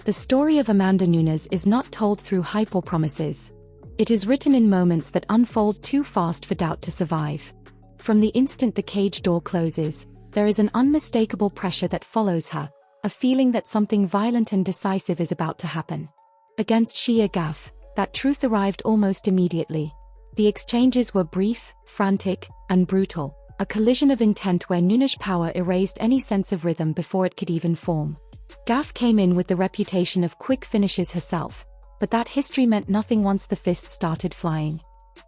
The story of Amanda Nunes is not told through hype or promises. It is written in moments that unfold too fast for doubt to survive. From the instant the cage door closes, there is an unmistakable pressure that follows her, a feeling that something violent and decisive is about to happen. Against Shia Gaff, that truth arrived almost immediately. The exchanges were brief, frantic, and brutal, a collision of intent where Nunes' power erased any sense of rhythm before it could even form. Gaff came in with the reputation of quick finishes herself, but that history meant nothing once the fists started flying.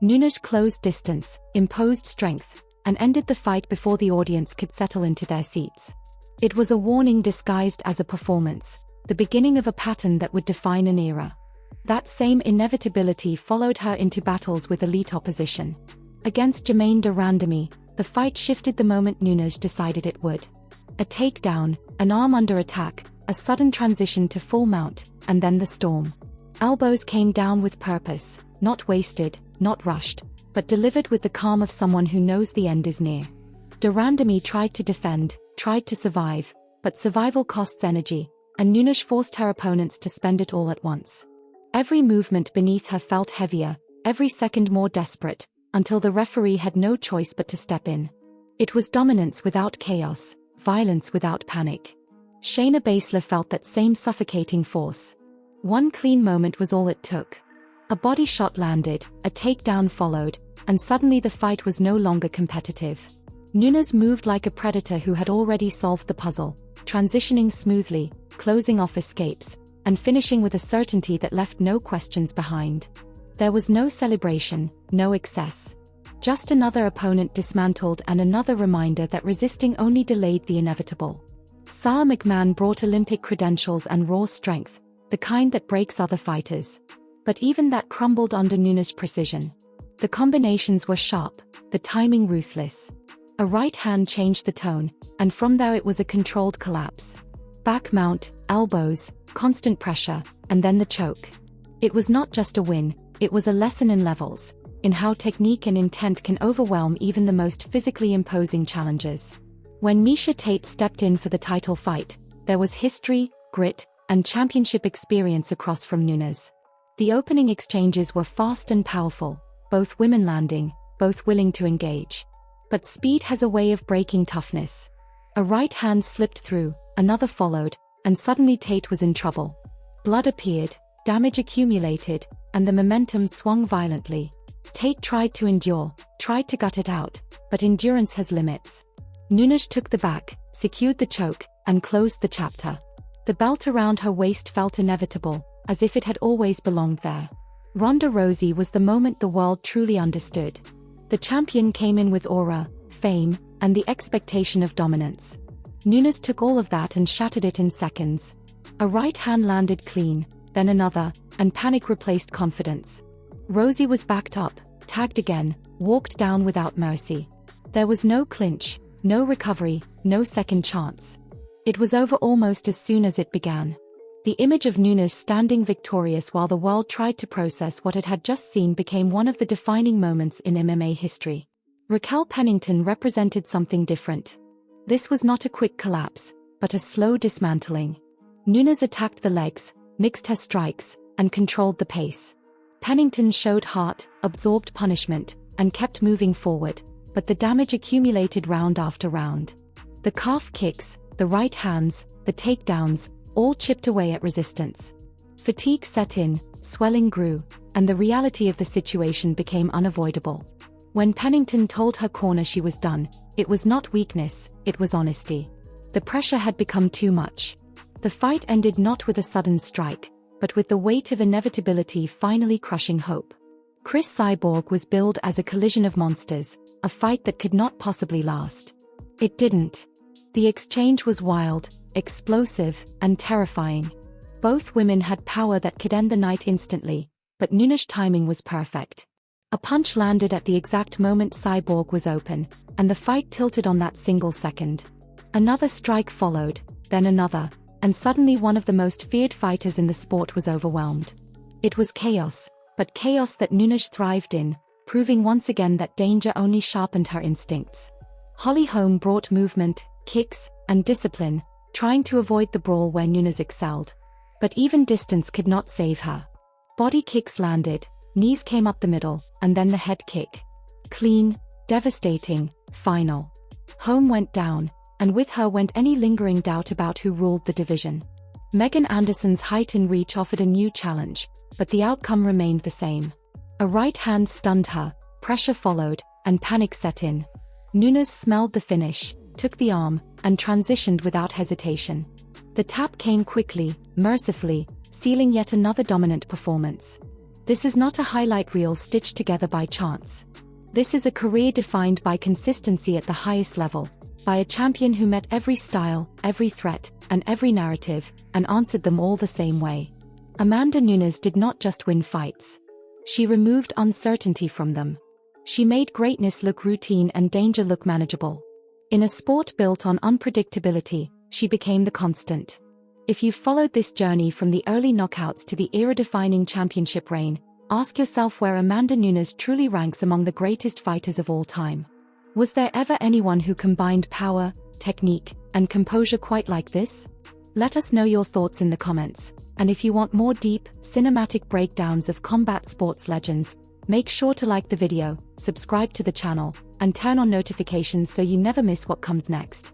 Nunes closed distance, imposed strength, and ended the fight before the audience could settle into their seats. It was a warning disguised as a performance, the beginning of a pattern that would define an era. That same inevitability followed her into battles with elite opposition. Against Germaine de Randamie, the fight shifted the moment Nunes decided it would. A takedown, an arm under attack, a sudden transition to full mount, and then the storm. Elbows came down with purpose, not wasted, not rushed, but delivered with the calm of someone who knows the end is near. De Randamie tried to defend, tried to survive, but survival costs energy, and Nunes forced her opponents to spend it all at once. Every movement beneath her felt heavier, every second more desperate, until the referee had no choice but to step in. It was dominance without chaos, violence without panic. Shayna Baszler felt that same suffocating force. One clean moment was all it took. A body shot landed, a takedown followed, and suddenly the fight was no longer competitive. Nunes moved like a predator who had already solved the puzzle, transitioning smoothly, closing off escapes, and finishing with a certainty that left no questions behind. There was no celebration, no excess. Just another opponent dismantled and another reminder that resisting only delayed the inevitable. Sarah McMahon brought Olympic credentials and raw strength, the kind that breaks other fighters. But even that crumbled under Nunes' precision. The combinations were sharp, the timing ruthless. A right hand changed the tone, and from there it was a controlled collapse. Back mount, elbows, constant pressure, and then the choke. It was not just a win, it was a lesson in levels, in how technique and intent can overwhelm even the most physically imposing challenges. When Miesha Tate stepped in for the title fight, there was history, grit, and championship experience across from Nunes. The opening exchanges were fast and powerful, both women landing, both willing to engage. But speed has a way of breaking toughness. A right hand slipped through, another followed, and suddenly Tate was in trouble. Blood appeared, damage accumulated, and the momentum swung violently. Tate tried to endure, tried to gut it out, but endurance has limits. Nunes took the back, secured the choke, and closed the chapter. The belt around her waist felt inevitable, as if it had always belonged there. Ronda Rousey was the moment the world truly understood. The champion came in with aura, fame, and the expectation of dominance. Nunes took all of that and shattered it in seconds. A right hand landed clean, then another, and panic replaced confidence. Rousey was backed up, tagged again, walked down without mercy. There was no clinch, no recovery, no second chance. It was over almost as soon as it began. The image of Nunes standing victorious while the world tried to process what it had just seen became one of the defining moments in MMA history. Raquel Pennington represented something different. This was not a quick collapse, but a slow dismantling. Nunes attacked the legs, mixed her strikes, and controlled the pace. Pennington showed heart, absorbed punishment, and kept moving forward, but the damage accumulated round after round. The calf kicks, the right hands, the takedowns, all chipped away at resistance. Fatigue set in, swelling grew, and the reality of the situation became unavoidable. When Pennington told her corner she was done, it was not weakness, it was honesty. The pressure had become too much. The fight ended not with a sudden strike, but with the weight of inevitability finally crushing hope. Chris Cyborg was billed as a collision of monsters, a fight that could not possibly last. It didn't. The exchange was wild, explosive, and terrifying. Both women had power that could end the night instantly, but Nunes' timing was perfect. A punch landed at the exact moment Cyborg was open, and the fight tilted on that single second. Another strike followed, then another, and suddenly one of the most feared fighters in the sport was overwhelmed. It was chaos, but chaos that Nunes thrived in, proving once again that danger only sharpened her instincts. Holly Holm brought movement, kicks, and discipline, trying to avoid the brawl where Nunes excelled. But even distance could not save her. Body kicks landed, knees came up the middle, and then the head kick. Clean, devastating, final. Home went down, and with her went any lingering doubt about who ruled the division. Megan Anderson's height and reach offered a new challenge, but the outcome remained the same. A right hand stunned her, pressure followed, and panic set in. Nunes smelled the finish, took the arm, and transitioned without hesitation. The tap came quickly, mercifully, sealing yet another dominant performance. This is not a highlight reel stitched together by chance. This is a career defined by consistency at the highest level, by a champion who met every style, every threat, and every narrative, and answered them all the same way. Amanda Nunes did not just win fights. She removed uncertainty from them. She made greatness look routine and danger look manageable. In a sport built on unpredictability, she became the constant. If you've followed this journey from the early knockouts to the era-defining championship reign, ask yourself where Amanda Nunes truly ranks among the greatest fighters of all time. Was there ever anyone who combined power, technique, and composure quite like this? Let us know your thoughts in the comments, and if you want more deep, cinematic breakdowns of combat sports legends, make sure to like the video, subscribe to the channel, and turn on notifications so you never miss what comes next.